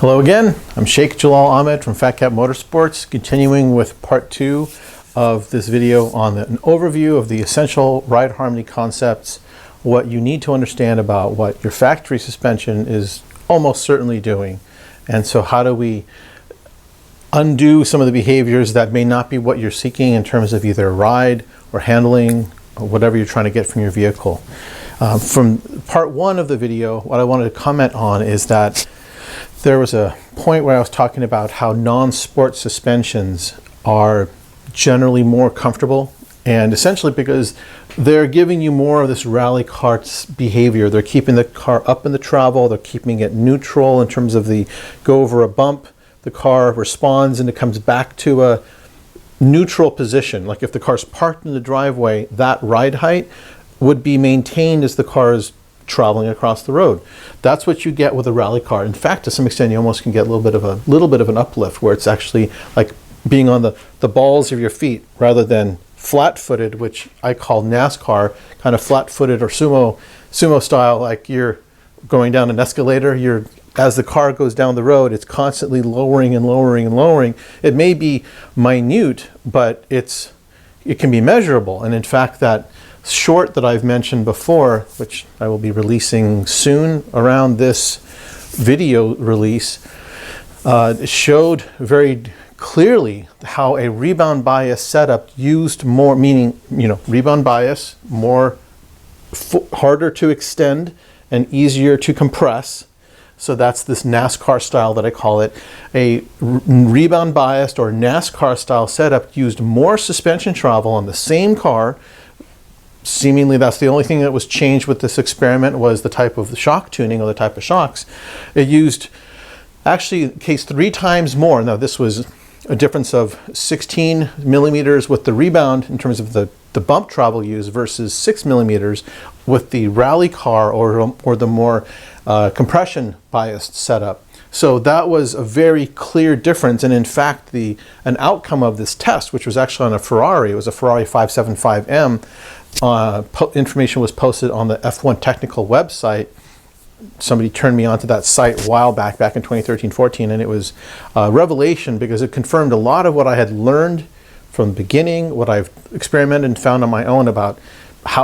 Hello again, I'm Shaikh Jalal Ahmad from Fat Cat Motorsports, continuing with part 2 of this video on an overview of the essential ride harmony concepts, what you need to understand about what your factory suspension is almost certainly doing, and so how do we undo some of the behaviors that may not be what you're seeking in terms of either ride or handling or whatever you're trying to get from your vehicle. From part 1 of the video, what I wanted to comment on is that there was a point where I was talking about how non-sport suspensions are generally more comfortable, and essentially because they're giving you more of this rally car behavior. They're keeping the car up in the travel, they're keeping it neutral in terms of the go over a bump, the car responds and it comes back to a neutral position. Like if the car's parked in the driveway, that ride height would be maintained as the car is traveling across the road. That's what you get with a rally car. In fact, to some extent, you almost can get a little bit of an uplift where it's actually like being on the balls of your feet rather than flat-footed, which I call NASCAR, kind of flat-footed or sumo style, like you're going down an escalator. As the car goes down the road, it's constantly lowering and lowering and lowering. It may be minute, but it can be measurable. And in fact, that short that I've mentioned before, which I will be releasing soon around this video release, showed very clearly how a rebound bias setup used more, meaning, rebound bias, more harder to extend and easier to compress. So that's this NASCAR style that I call it. A rebound biased or NASCAR style setup used more suspension travel on the same car. Seemingly that's the only thing that was changed with this experiment was the type of shock tuning or the type of shocks. It used actually case 3 times more. Now this was a difference of 16 millimeters with the rebound in terms of the bump travel used versus 6 millimeters with the rally car or the more compression biased setup. So that was a very clear difference, and in fact an outcome of this test, which was actually on a Ferrari, it was a Ferrari 575M, information was posted on the F1 technical website. Somebody turned me onto that site a while back in 2013-14, and it was a revelation because it confirmed a lot of what I had learned from the beginning, what I've experimented and found on my own about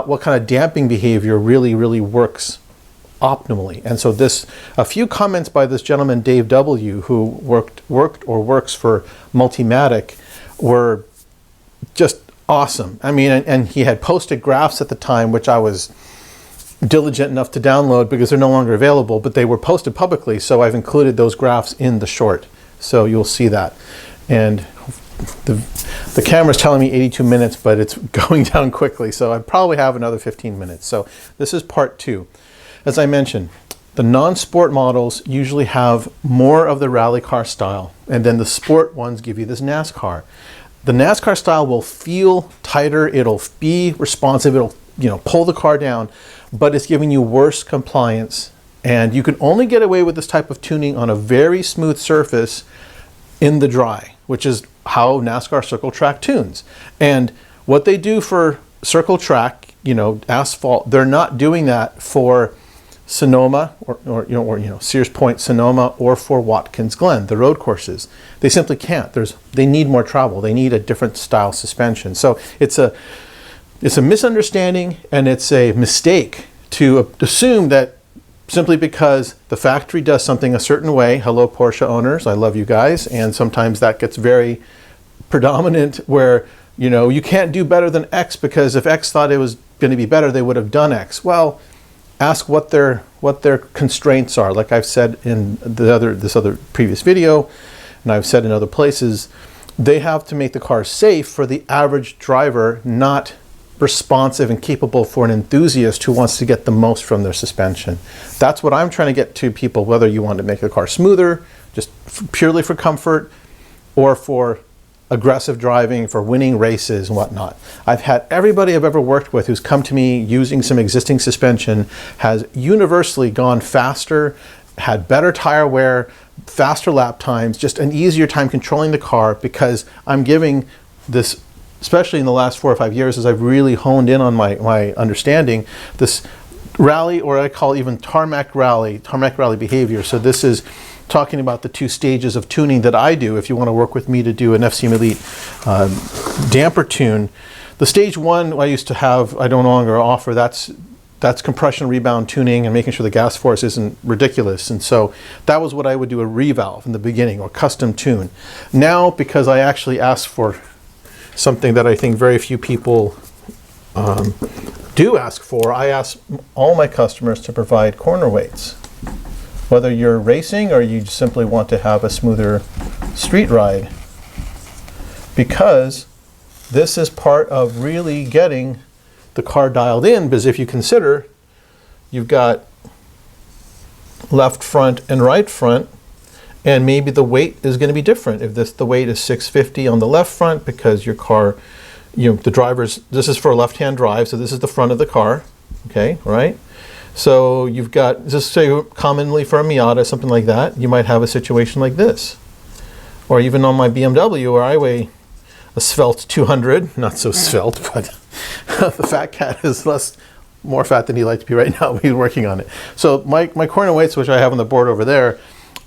what kind of damping behavior really works optimally. And so a few comments by this gentleman Dave W, who worked or works for Multimatic, were just awesome. I mean, and he had posted graphs at the time, which I was diligent enough to download because they're no longer available, but they were posted publicly, so I've included those graphs in the short, so you'll see that. And the camera's telling me 82 minutes, but it's going down quickly, so I probably have another 15 minutes. So this is part 2. As I mentioned, the non-sport models usually have more of the rally car style, and then the sport ones give you this NASCAR. The NASCAR style will feel tighter, it'll be responsive, it'll pull the car down, but it's giving you worse compliance. And you can only get away with this type of tuning on a very smooth surface in the dry, which is how NASCAR Circle Track tunes. And what they do for Circle Track, asphalt, they're not doing that for Sonoma or Sears Point Sonoma or for Watkins Glen, the road courses. They simply can't. They need more travel. They need a different style suspension. So it's a misunderstanding, and it's a mistake to assume that simply because the factory does something a certain way, hello Porsche owners, I love you guys, and sometimes that gets very predominant where you can't do better than X because if X thought it was going to be better, they would have done X. Well, ask what their constraints are. Like I've said in this other previous video, and I've said in other places, they have to make the car safe for the average driver, not responsive and capable for an enthusiast who wants to get the most from their suspension. That's what I'm trying to get to people, whether you want to make the car smoother, just purely for comfort, or for aggressive driving, for winning races and whatnot. I've had everybody I've ever worked with who's come to me using some existing suspension has universally gone faster, had better tire wear, faster lap times, just an easier time controlling the car because I'm giving this, especially in the last 4 or 5 years as I've really honed in on my understanding, this rally, or I call even tarmac rally behavior. So this is talking about the two stages of tuning that I do. If you want to work with me to do an FCM Elite damper tune, the stage one I used to have, I don't longer offer. That's compression rebound tuning and making sure the gas force isn't ridiculous. And so that was what I would do, a revalve in the beginning, or custom tune. Now, because I actually ask for something that I think very few people do ask for, I ask all my customers to provide corner weights. Whether you're racing or you simply want to have a smoother street ride. Because this is part of really getting the car dialed in, because if you consider you've got left front and right front, and maybe the weight is going to be different. If the weight is 650 on the left front because your car, the driver's, this is for a left-hand drive, so this is the front of the car, okay, right? So you've got, just say commonly for a Miata, something like that, you might have a situation like this. Or even on my BMW, where I weigh a svelte 200, not so svelte, but the fat cat is more fat than he'd like to be right now. He's working on it. So my corner weights, which I have on the board over there,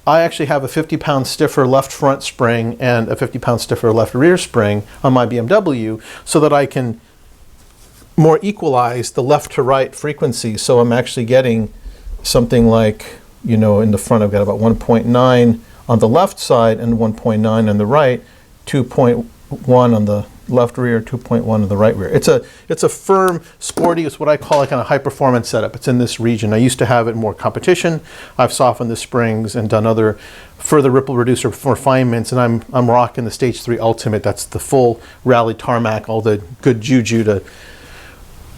I actually have a 50-pound stiffer left front spring and a 50-pound stiffer left rear spring on my BMW, so that I can more equalize the left to right frequency. So I'm actually getting something like, in the front I've got about 1.9 on the left side and 1.9 on the right, 2.1 on the left rear, 2.1 on the right rear. It's a firm, sporty, it's what I call a kind of high performance setup. It's in this region. I used to have it more competition. I've softened the springs and done other further ripple reducer refinements, and I'm rocking the Stage 3 Ultimate. That's the full rally tarmac, all the good juju to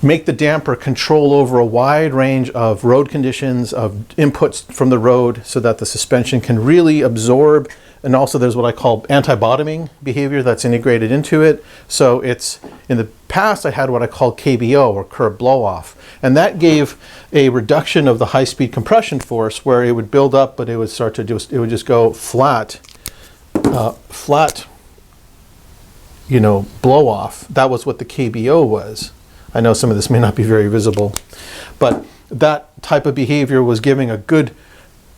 make the damper control over a wide range of road conditions, of inputs from the road, so that the suspension can really absorb. And also there's what I call anti-bottoming behavior that's integrated into it. So it's, in the past I had what I call KBO, or curb blow off. And that gave a reduction of the high speed compression force, where it would build up, but it would start to it would just go flat, blow off. That was what the KBO was. I know some of this may not be very visible, but that type of behavior was giving a good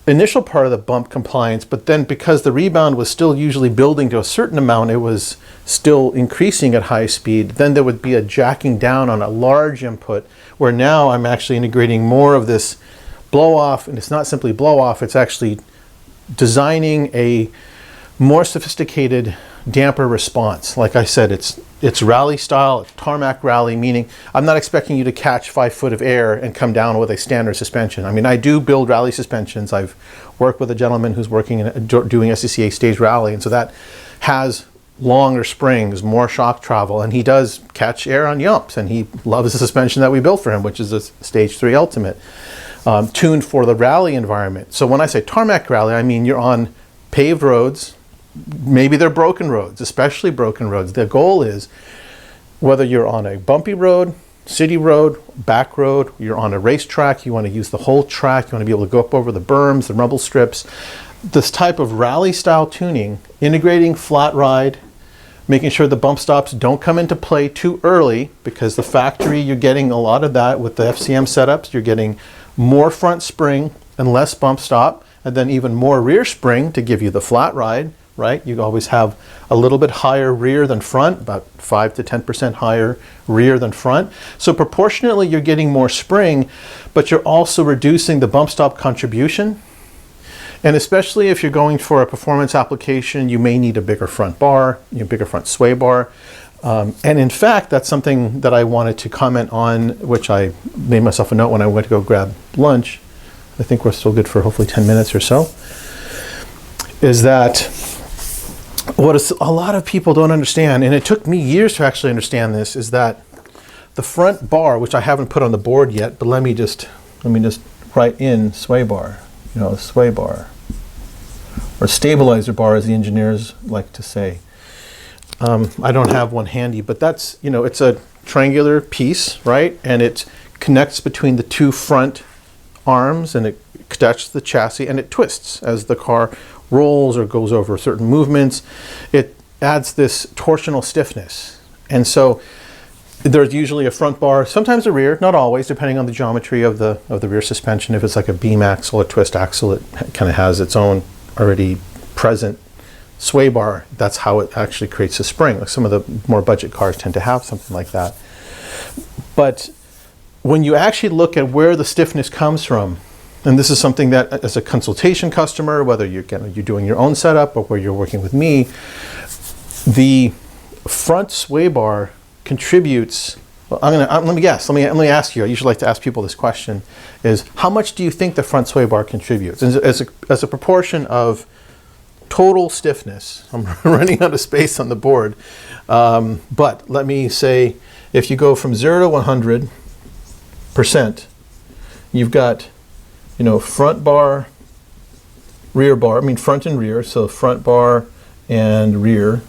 initial part of the bump compliance, but then because the rebound was still usually building to a certain amount, it was still increasing at high speed. Then there would be a jacking down on a large input, where now I'm actually integrating more of this blow off, and it's not simply blow off, it's actually designing a more sophisticated damper response. Like I said, it's rally style, tarmac rally, meaning I'm not expecting you to catch 5 foot of air and come down with a standard suspension. I mean, I do build rally suspensions. I've worked with a gentleman who's working doing SCCA stage rally, and so that has longer springs, more shock travel, and he does catch air on yumps, and he loves the suspension that we built for him, which is a Stage 3 Ultimate, tuned for the rally environment. So when I say tarmac rally, I mean you're on paved roads. Maybe they're broken roads, especially broken roads. The goal is, whether you're on a bumpy road, city road, back road, you're on a racetrack, you want to use the whole track, you want to be able to go up over the berms, the rumble strips. This type of rally style tuning, integrating flat ride, making sure the bump stops don't come into play too early, because the factory, you're getting a lot of that with the FCM setups. You're getting more front spring and less bump stop, and then even more rear spring to give you the flat ride. Right? You always have a little bit higher rear than front, about 5 to 10% higher rear than front. So proportionately, you're getting more spring, but you're also reducing the bump stop contribution. And especially if you're going for a performance application, you may need a bigger front bar, bigger front sway bar. And in fact, that's something that I wanted to comment on, which I made myself a note when I went to go grab lunch. I think we're still good for hopefully 10 minutes or so. Is that what a lot of people don't understand, and it took me years to actually understand this, is that the front bar, which I haven't put on the board yet, but let me just write in sway bar, sway bar, or stabilizer bar, as the engineers like to say. I don't have one handy, but that's, it's a triangular piece, right? And it connects between the two front arms, and it connects the chassis, and it twists as the car rolls or goes over certain movements. It adds this torsional stiffness. And so there's usually a front bar, sometimes a rear, not always, depending on the geometry of the rear suspension. If it's like a beam axle or twist axle, it kind of has its own already present sway bar. That's how it actually creates a spring. Like some of the more budget cars tend to have something like that. But when you actually look at where the stiffness comes from, and this is something that as a consultation customer, whether you're doing your own setup or where you're working with me, the front sway bar contributes. Well, let me guess. Let me ask you. I usually like to ask people this question: is how much do you think the front sway bar contributes as a proportion of total stiffness? I'm running out of space on the board, but let me say, if you go from 0 to 100%, you've got, front bar, rear bar. I mean front and rear. So front bar and rear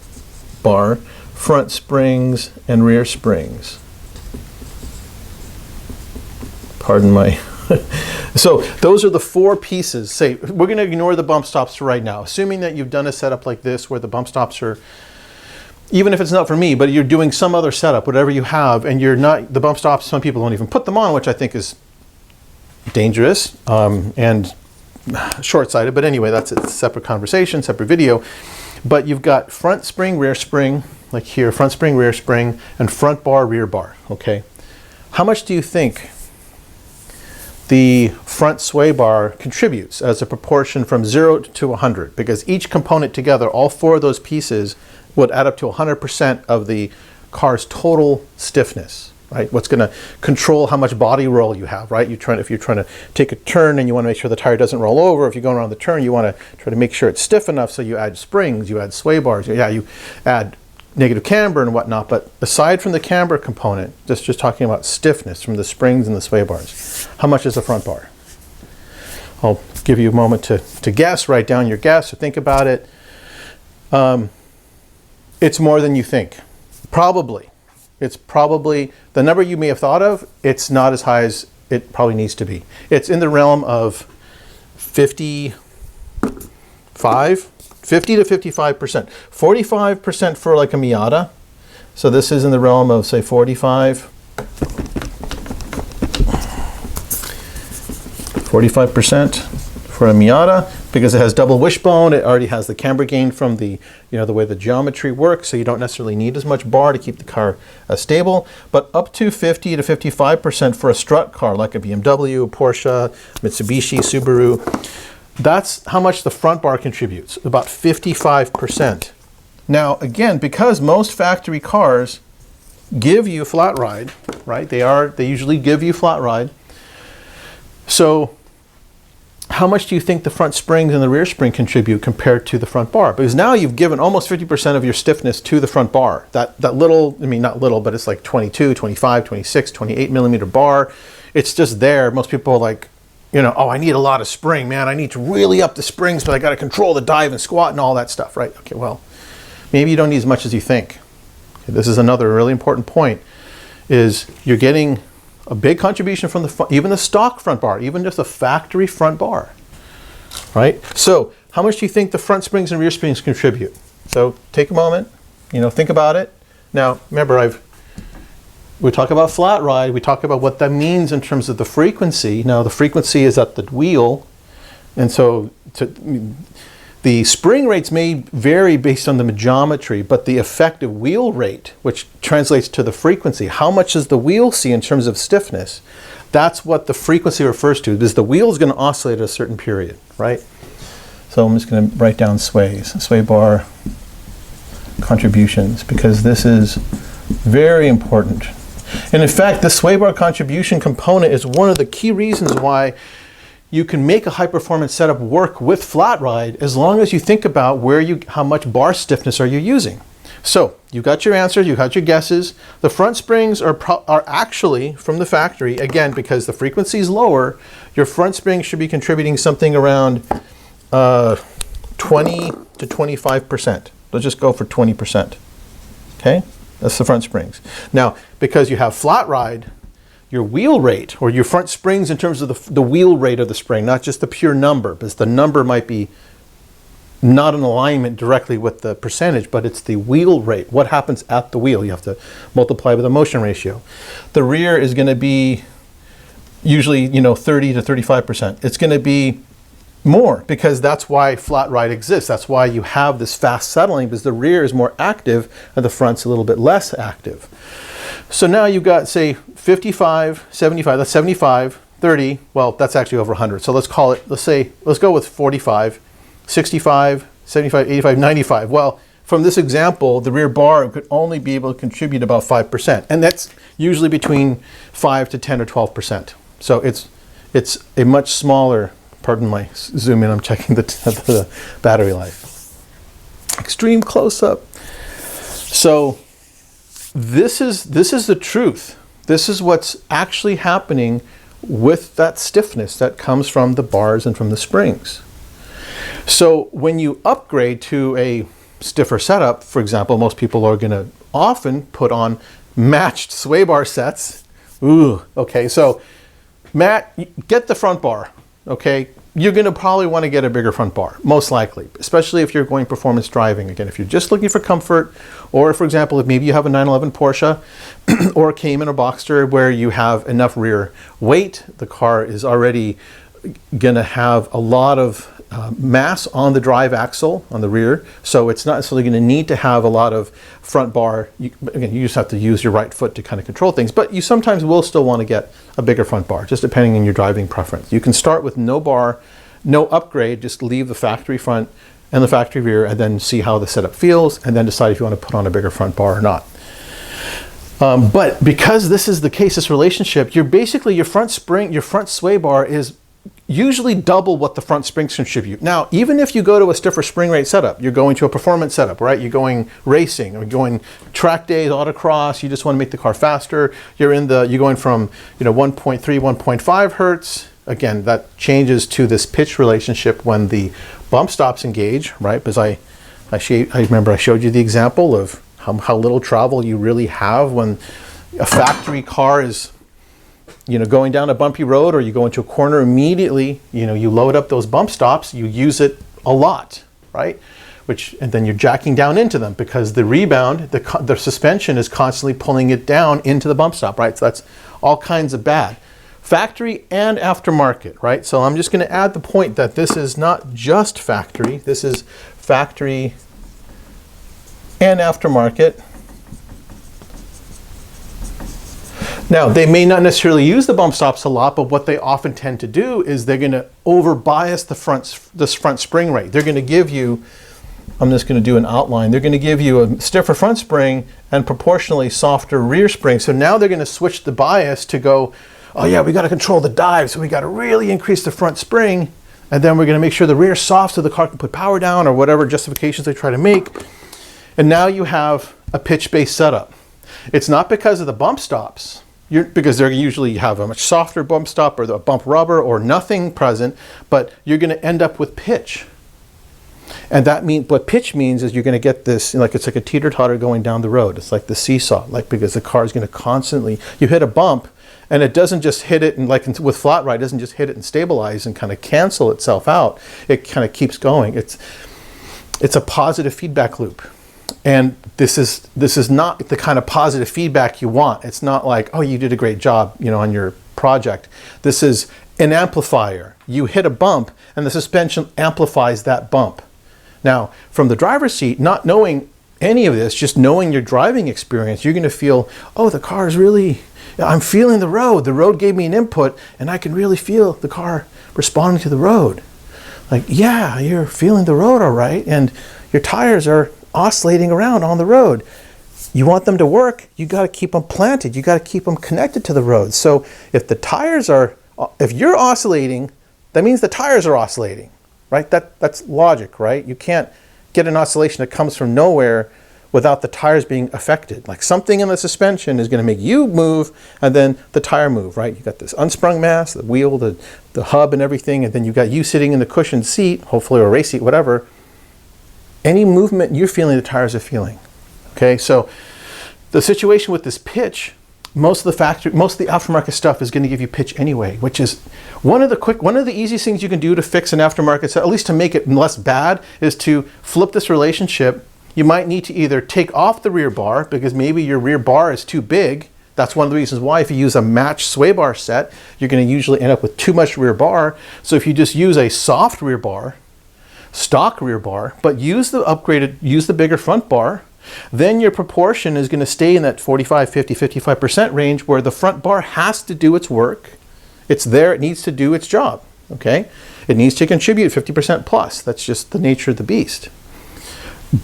bar, front springs and rear springs. Pardon my. So those are the 4 pieces. Say we're going to ignore the bump stops for right now, assuming that you've done a setup like this where the bump stops are, even if it's not for me, but you're doing some other setup, whatever you have, and you're not, the bump stops, some people don't even put them on, which I think is dangerous and short-sighted. But anyway, that's a separate conversation, separate video. But you've got front spring, rear spring, like here, front spring, rear spring, and front bar, rear bar, okay? How much do you think the front sway bar contributes as a proportion from 0 to 100? Because each component together, all 4 of those pieces, would add up to 100% of the car's total stiffness, right? What's going to control how much body roll you have, right? If you're trying to take a turn and you want to make sure the tire doesn't roll over, if you're going around the turn, you want to try to make sure it's stiff enough, so you add springs, you add sway bars, you add negative camber and whatnot. But aside from the camber component, just talking about stiffness from the springs and the sway bars, how much is the front bar? I'll give you a moment to guess, write down your guess or think about it. It's more than you think. Probably. It's probably the number you may have thought of. It's not as high as it probably needs to be. It's in the realm of 50 to 55%. 45% for like a Miata. So this is in the realm of, say, 45% for a Miata, because it has double wishbone. It already has the camber gain from the, the way the geometry works, so you don't necessarily need as much bar to keep the car stable. But up to 50 to 55% for a strut car like a BMW, a Porsche, Mitsubishi, Subaru. That's how much the front bar contributes, about 55%. Now, again, because most factory cars give you flat ride, right? They usually give you flat ride. So how much do you think the front springs and the rear spring contribute compared to the front bar? Because now you've given almost 50% of your stiffness to the front bar. That little, I mean, not little, but it's like 22, 25, 26, 28 millimeter bar. It's just there. Most people are like, oh, I need a lot of spring, man. I need to really up the springs, but I got to control the dive and squat and all that stuff, right? Okay, well, maybe you don't need as much as you think. Okay, this is another really important point, is you're getting a big contribution from even the stock front bar, even just a factory front bar, right? So how much do you think the front springs and rear springs contribute? So take a moment, think about it. Now, remember, we talk about flat ride, we talk about what that means in terms of the frequency. Now, the frequency is at the wheel, and so the spring rates may vary based on the geometry, but the effective wheel rate, which translates to the frequency, how much does the wheel see in terms of stiffness? That's what the frequency refers to, because the wheel is going to oscillate at a certain period, right? So I'm just going to write down sway bar contributions, because this is very important. And in fact, the sway bar contribution component is one of the key reasons why you can make a high-performance setup work with flat ride, as long as you think about how much bar stiffness are you using. So you got your answers, you got your guesses. The front springs are actually from the factory, again, because the frequency is lower. Your front springs should be contributing something around 20 to 25%. Let's just go for 20%. Okay, that's the front springs. Now, because you have flat ride, your wheel rate, or your front springs in terms of the wheel rate of the spring, not just the pure number, because the number might be not in alignment directly with the percentage, but it's the wheel rate. What happens at the wheel? You have to multiply by the motion ratio. The rear is going to be usually 30 to 35%. It's going to be more, because that's why flat ride exists. That's why you have this fast settling, because the rear is more active and the front's a little bit less active. So now you've got, say, 55, 75, that's 75, 30, well, that's actually over 100. So let's call it, let's go with 45, 65, 75, 85, 95. Well, from this example, the rear bar could only be able to contribute about 5%. And that's usually between 5 to 10 or 12%. So it's a much smaller, pardon my zoom in, I'm checking the battery life. Extreme close up. So this is the truth. This is what's actually happening with that stiffness that comes from the bars and from the springs. So when you upgrade to a stiffer setup, for example, most people are going to often put on matched sway bar sets. Ooh, okay, so get the front bar, okay? You're going to probably want to get a bigger front bar, most likely, especially if you're going performance driving. Again, if you're just looking for comfort, or for example, if maybe you have a 911 Porsche or a Cayman or Boxster where you have enough rear weight, the car is already going to have a lot of mass on the drive axle on the rear, so it's not necessarily going to need to have a lot of front bar. Again, you just have to use your right foot to kind of control things, but you sometimes will still want to get a bigger front bar, just depending on your driving preference. You can start with no bar, no upgrade, just leave the factory front and the factory rear, and then see how the setup feels, and then decide if you want to put on a bigger front bar or not. But because this is the case, this relationship, you're basically, your front spring, your front sway bar is usually double what the front springs contribute. Now, even if you go to a stiffer spring rate setup, you're going to a performance setup, right? You're going racing, or going track days, autocross, you just want to make the car faster. You're going from, 1.3, 1.5 hertz. Again, that changes to this pitch relationship when the bump stops engage, right? Because I remember I showed you the example of how little travel you really have when a factory car is going down a bumpy road, or you go into a corner immediately, you load up those bump stops, you use it a lot, right? And then you're jacking down into them because the rebound, the suspension is constantly pulling it down into the bump stop, right? So that's all kinds of bad. Factory and aftermarket, right? So I'm just going to add the point that this is not just factory, this is factory and aftermarket. Now, they may not necessarily use the bump stops a lot, but what they often tend to do is they're going to over bias this front spring rate. They're going to give you, I'm just going to do an outline, they're going to give you a stiffer front spring and proportionally softer rear spring. So now they're going to switch the bias to go, oh yeah, we got to control the dive, so we got to really increase the front spring, and then we're going to make sure the rear is soft so the car can put power down, or whatever justifications they try to make. And now you have a pitch-based setup. It's not because of the bump stops, because they usually have a much softer bump stop, or the bump rubber, or nothing present, but you're going to end up with pitch. And that means, what pitch means is you're going to get this, it's like a teeter-totter going down the road. It's like the seesaw, because the car is going to constantly, you hit a bump, and it doesn't just hit it, and with flat ride, it doesn't just hit it and stabilize and kind of cancel itself out. It kind of keeps going. It's a positive feedback loop. And this is not the kind of positive feedback you want. It's not like, oh, you did a great job, on your project. This is an amplifier. You hit a bump, and the suspension amplifies that bump. Now, from the driver's seat, not knowing any of this, just knowing your driving experience, you're going to feel, oh, the car is really, I'm feeling the road. The road gave me an input, and I can really feel the car responding to the road. Like, yeah, you're feeling the road all right, and your tires are oscillating around on the road. You want them to work, you got to keep them planted, you got to keep them connected to the road. So if you're oscillating, that means the tires are oscillating, right? That's logic, right? You can't get an oscillation that comes from nowhere without the tires being affected. Like, something in the suspension is going to make you move, and then the tire move, right? You got this unsprung mass, the wheel, the hub and everything, and then you got you sitting in the cushioned seat, hopefully, or a race seat, whatever. Any movement you're feeling, the tires are feeling. Okay, so the situation with this pitch, most of the aftermarket stuff is going to give you pitch anyway, which is one of the easiest things you can do to fix an aftermarket set, at least to make it less bad, is to flip this relationship. You might need to either take off the rear bar, because maybe your rear bar is too big. That's one of the reasons why if you use a matched sway bar set, you're going to usually end up with too much rear bar. So if you just use a soft rear bar, stock rear bar, but use the bigger front bar, then your proportion is going to stay in that 45, 50, 55% range where the front bar has to do its work. It's there, it needs to do its job, okay? It needs to contribute 50% plus. That's just the nature of the beast.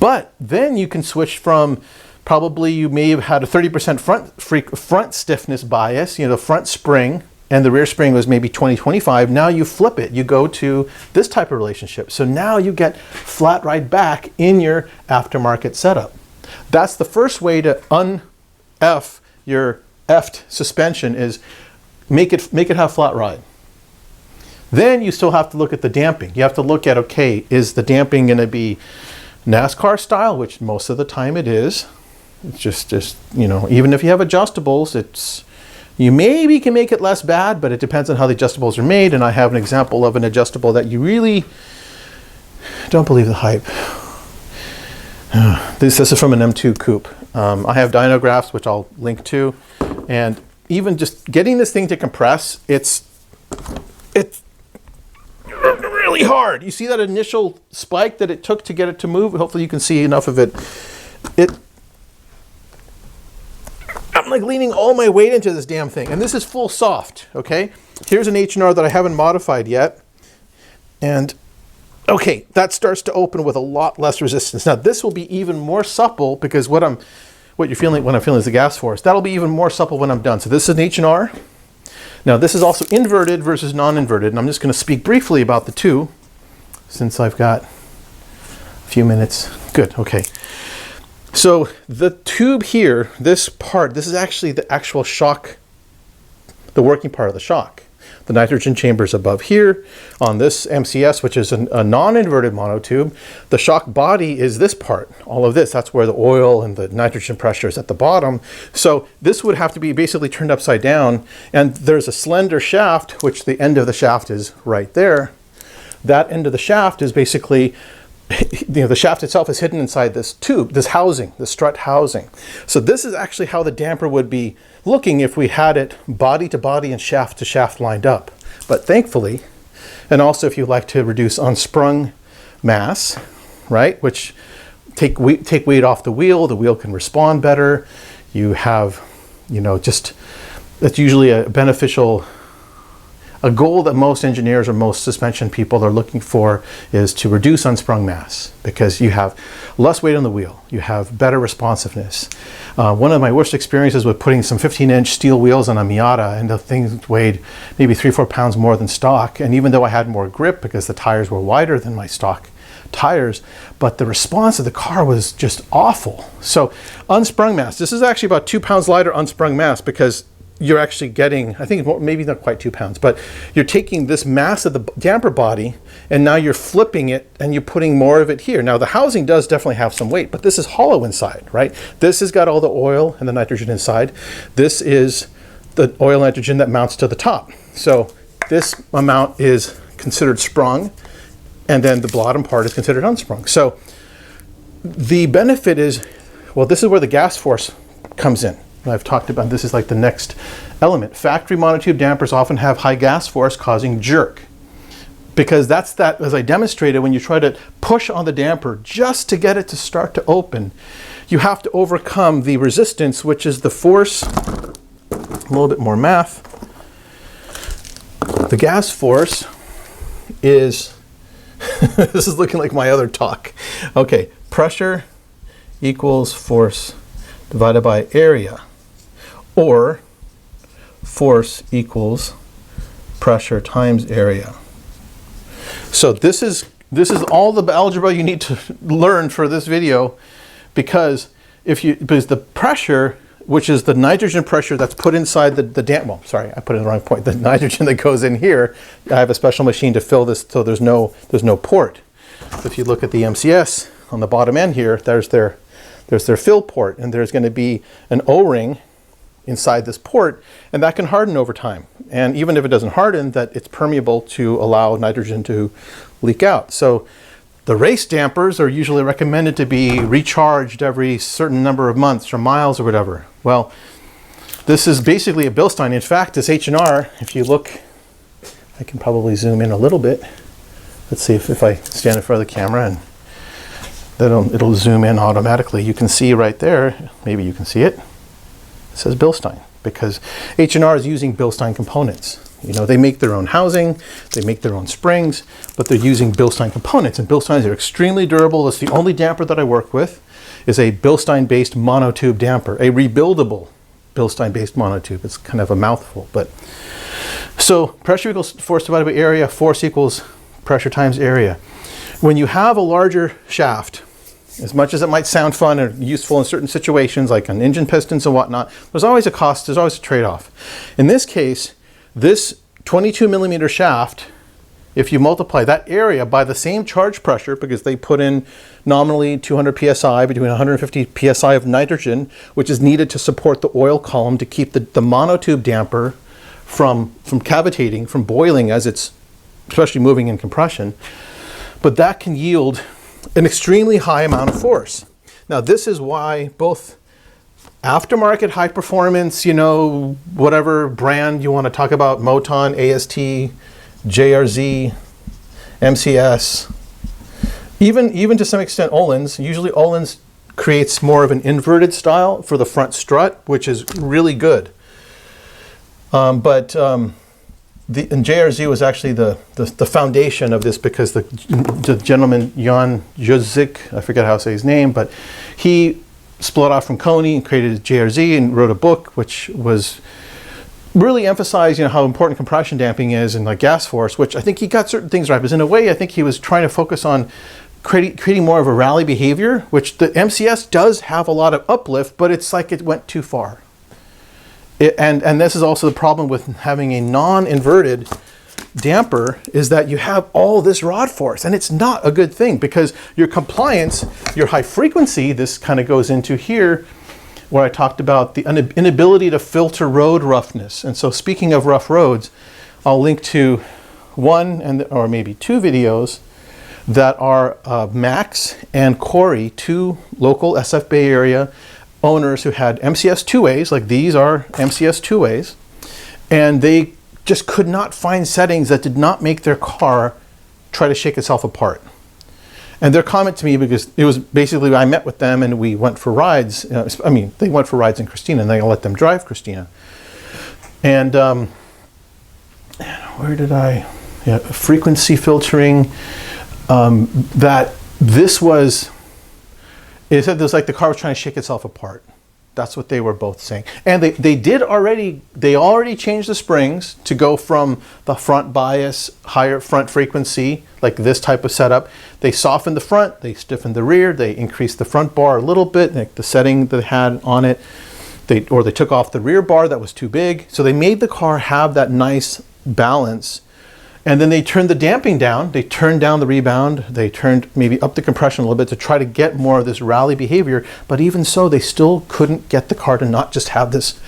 But then you can switch from, probably you may have had a 30% front stiffness bias, you know, the front spring, and the rear spring was maybe 20, 25. Now you flip it, you go to this type of relationship. So now you get flat ride back in your aftermarket setup. That's the first way to un-F your F'd suspension, is make it have flat ride. Then you still have to look at the damping. You have to look at, okay, is the damping going to be NASCAR style, which most of the time it is. It's just, you know, even if you have adjustables, you maybe can make it less bad, but it depends on how the adjustables are made. And I have an example of an adjustable that you really don't believe the hype. This is from an M2 coupe. I have dynographs, which I'll link to. And even just getting this thing to compress, it's really hard. You see that initial spike that it took to get it to move? Hopefully you can see enough of it. I'm like leaning all my weight into this damn thing. And this is full soft, okay? Here's an H&R that I haven't modified yet. And okay, that starts to open with a lot less resistance. Now this will be even more supple because what you're feeling when I'm feeling is the gas force. That'll be even more supple when I'm done. So this is an H&R. Now this is also inverted versus non-inverted, and I'm just going to speak briefly about the two since I've got a few minutes. Good, okay. So the tube here, this part, this is actually the actual shock, the working part of the shock. The nitrogen chamber is above here on this MCS, which is a non-inverted monotube. The shock body is this part, all of this. That's where the oil and the nitrogen pressure is at the bottom. So this would have to be basically turned upside down. And there's a slender shaft, which the end of the shaft is right there. That end of the shaft is basically, you know, the shaft itself is hidden inside this tube, this housing, the strut housing. So this is actually how the damper would be looking if we had it body to body and shaft to shaft lined up. But thankfully, and also if you like to reduce unsprung mass, right, which take weight off the wheel can respond better. You have, you know, just, that's usually a beneficial, a goal that most engineers or most suspension people are looking for is to reduce unsprung mass because you have less weight on the wheel. You have better responsiveness. One of my worst experiences was putting some 15-inch steel wheels on a Miata, and the thing weighed maybe 3-4 pounds more than stock. And even though I had more grip because the tires were wider than my stock tires, but the response of the car was just awful. So unsprung mass, this is actually about 2 pounds lighter unsprung mass because you're actually getting, I think maybe not quite 2 pounds, but you're taking this mass of the damper body and now you're flipping it and you're putting more of it here. Now the housing does definitely have some weight, but this is hollow inside, right? This has got all the oil and the nitrogen inside. This is the oil nitrogen that mounts to the top. So this amount is considered sprung and then the bottom part is considered unsprung. So the benefit is, well, this is where the gas force comes in. I've talked about this is like the next element. Factory monotube dampers often have high gas force causing jerk because that's that, as I demonstrated, when you try to push on the damper just to get it to start to open, you have to overcome the resistance, which is the force, a little bit more math. The gas force is, this is looking like my other talk. Okay, pressure equals force divided by area. Or force equals pressure times area. So this is all the algebra you need to learn for this video, because because the pressure, which is the nitrogen pressure that's put inside the well, sorry, I put it in the wrong point. The nitrogen that goes in here, I have a special machine to fill this so there's no port. So if you look at the MCS on the bottom end here, there's their fill port, and there's going to be an O-ring inside this port, and that can harden over time. And even if it doesn't harden, that it's permeable to allow nitrogen to leak out. So the race dampers are usually recommended to be recharged every certain number of months or miles or whatever. Well, This is basically a Bilstein. In fact, this H&R, if you look, I can probably zoom in a little bit. Let's see if I stand in front of the camera and it'll zoom in automatically. You can see right there, maybe you can see it. It says Bilstein because H&R is using Bilstein components. You know, they make their own housing, they make their own springs, but they're using Bilstein components, and Bilsteins are extremely durable. It's the only damper that I work with is a Bilstein-based monotube damper, a rebuildable Bilstein-based monotube. It's kind of a mouthful, but so pressure equals force divided by area, force equals pressure times area. When you have a larger shaft, as much as it might sound fun or useful in certain situations, like on engine pistons and whatnot, there's always a cost, there's always a trade-off. In this case, this 22 millimeter shaft, if you multiply that area by the same charge pressure, because they put in nominally 200 psi, between 150 psi of nitrogen, which is needed to support the oil column to keep the monotube damper from cavitating, from boiling as it's especially moving in compression. But that can yield an extremely high amount of force. Now, this is why both aftermarket high performance, you know, whatever brand you want to talk about, Moton, AST, JRZ, MCS, even to some extent Öhlins. Usually Öhlins creates more of an inverted style for the front strut, which is really good. And JRZ was actually the foundation of this, because the gentleman, Jan Jozik, I forget how to say his name, but he split off from Cory and created JRZ and wrote a book which was really emphasized, you know, how important compression damping is and like gas force, which I think he got certain things right, because in a way I think he was trying to focus on creating more of a rally behavior, which the MCS does have a lot of uplift, but it's like it went too far. And this is also the problem with having a non-inverted damper, is that you have all this rod force, and it's not a good thing, because your compliance, your high frequency, this kind of goes into here where I talked about the inability to filter road roughness. And so speaking of rough roads, I'll link to one or maybe two videos that are Max and Cory, two local SF Bay Area owners who had MCS two-ways, like these are MCS two-ways, and they just could not find settings that did not make their car try to shake itself apart. And their comment to me, because it was basically, I met with them and we went for rides. I mean, they went for rides in Christina, and I let them drive Christina. And where did frequency filtering, that this was, it said this like the car was trying to shake itself apart. That's what they were both saying. And they already changed the springs to go from the front bias, higher front frequency, like this type of setup. They softened the front, they stiffened the rear, they increased the front bar a little bit, like the setting that they had on it. They took off the rear bar that was too big. So they made the car have that nice balance. And then they turned the damping down, they turned down the rebound, they turned maybe up the compression a little bit to try to get more of this rally behavior. But even so, they still couldn't get the car to not just have this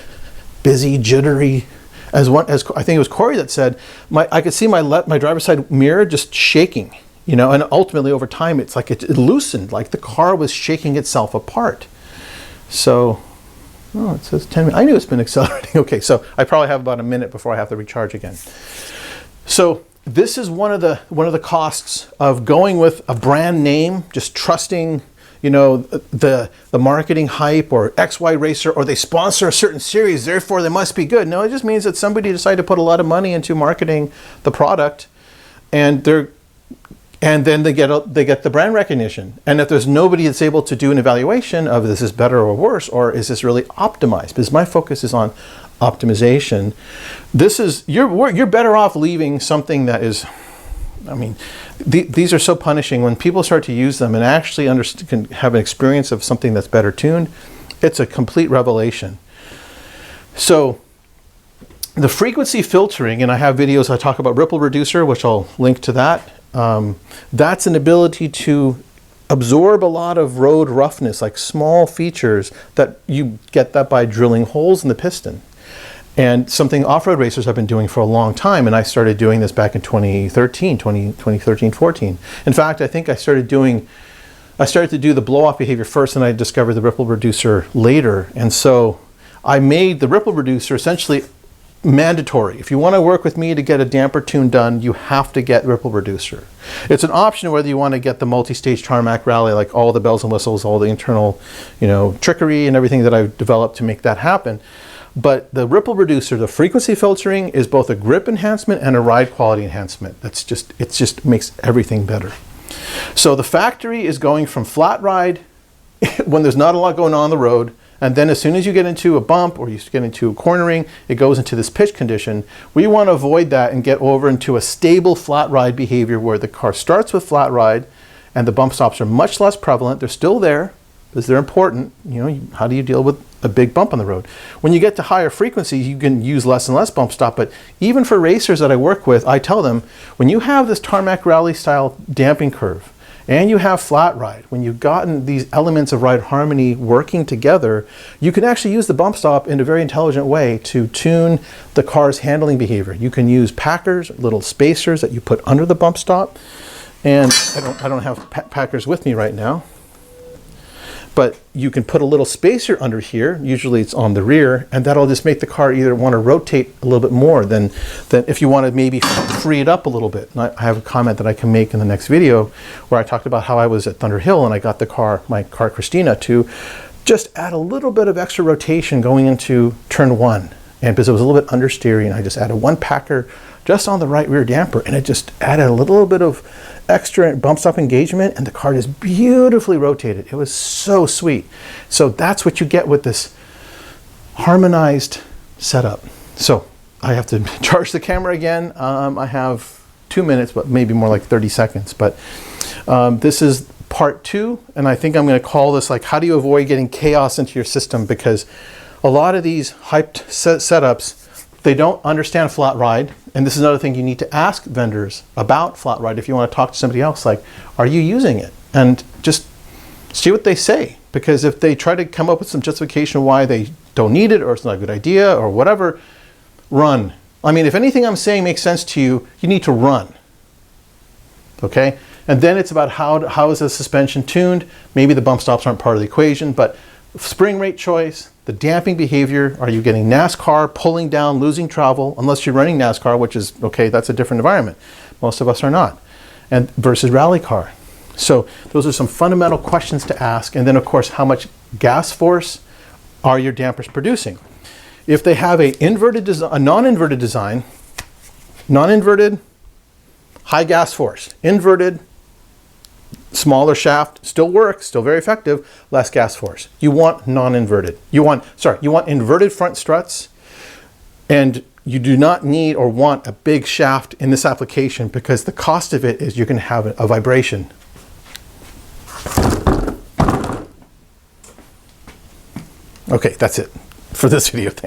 busy, jittery, as I think it was Cory that said, I could see my driver's side mirror just shaking, you know, and ultimately over time, it's like it loosened, like the car was shaking itself apart. So, oh, it says 10 minutes. I knew it's been accelerating. Okay, so I probably have about a minute before I have to recharge again. So this is one of the costs of going with a brand name, just trusting, you know, the marketing hype, or XY Racer, or they sponsor a certain series, therefore they must be good. No, it just means that somebody decided to put a lot of money into marketing the product, and then they get the brand recognition. And if there's nobody that's able to do an evaluation of this is better or worse, or is this really optimized, because my focus is on optimization. This is, you're better off leaving something that is, I mean, these are so punishing. When people start to use them and actually can have an experience of something that's better tuned, it's a complete revelation. So the frequency filtering, and I have videos I talk about ripple reducer, which I'll link to that. That's an ability to absorb a lot of road roughness, like small features that you get that by drilling holes in the piston. And something off-road racers have been doing for a long time, and I started doing this back in 2013, 14. In fact, I think I started to do the blow-off behavior first, and I discovered the ripple reducer later. And so I made the ripple reducer essentially mandatory. If you want to work with me to get a damper tune done, you have to get ripple reducer. It's an option whether you want to get the multi-stage tarmac rally, like all the bells and whistles, all the internal, trickery and everything that I've developed to make that happen. But the ripple reducer, the frequency filtering, is both a grip enhancement and a ride quality enhancement. It just makes everything better. So the factory is going from flat ride when there's not a lot going on the road, and then as soon as you get into a bump or you get into a cornering, it goes into this pitch condition. We want to avoid that and get over into a stable flat ride behavior where the car starts with flat ride and the bump stops are much less prevalent. They're still there because they're important. How do you deal with a big bump on the road? When you get to higher frequencies, you can use less and less bump stop. But even for racers that I work with, I tell them, when you have this tarmac rally style damping curve, and you have flat ride, when you've gotten these elements of ride harmony working together, you can actually use the bump stop in a very intelligent way to tune the car's handling behavior. You can use packers, little spacers that you put under the bump stop. And I don't have packers with me right now, but you can put a little spacer under here. Usually it's on the rear, and that'll just make the car either want to rotate a little bit more than if you want to maybe free it up a little bit. And I have a comment that I can make in the next video where I talked about how I was at Thunder Hill and I got my car Christina to just add a little bit of extra rotation going into turn 1. And because it was a little bit understeering, I just added one packer just on the right rear damper, and it just added a little bit of extra bump stop engagement, and the car just beautifully rotated. It was so sweet. So that's what you get with this harmonized setup. So I have to charge the camera again. I have 2 minutes, but maybe more like 30 seconds. But this is part 2, and I think I'm going to call this like, how do you avoid getting chaos into your system? Because a lot of these hyped setups, they don't understand flat ride. And this is another thing you need to ask vendors about flat ride if you want to talk to somebody else, like, are you using it? And just see what they say. Because if they try to come up with some justification why they don't need it, or it's not a good idea, or whatever, run. I mean, if anything I'm saying makes sense to you, you need to run. Okay? And then it's about how is the suspension tuned? Maybe the bump stops aren't part of the equation, but spring rate choice, the damping behavior, are you getting NASCAR, pulling down, losing travel, unless you're running NASCAR, which is, okay, that's a different environment. Most of us are not. And versus rally car. So those are some fundamental questions to ask. And then of course, how much gas force are your dampers producing? If they have a non-inverted design, non-inverted, high gas force, inverted, smaller shaft, still works, still very effective, less gas force. You want non-inverted. You want inverted front struts, and you do not need or want a big shaft in this application because the cost of it is you're going to have a vibration. Okay, that's it for this video. Thanks.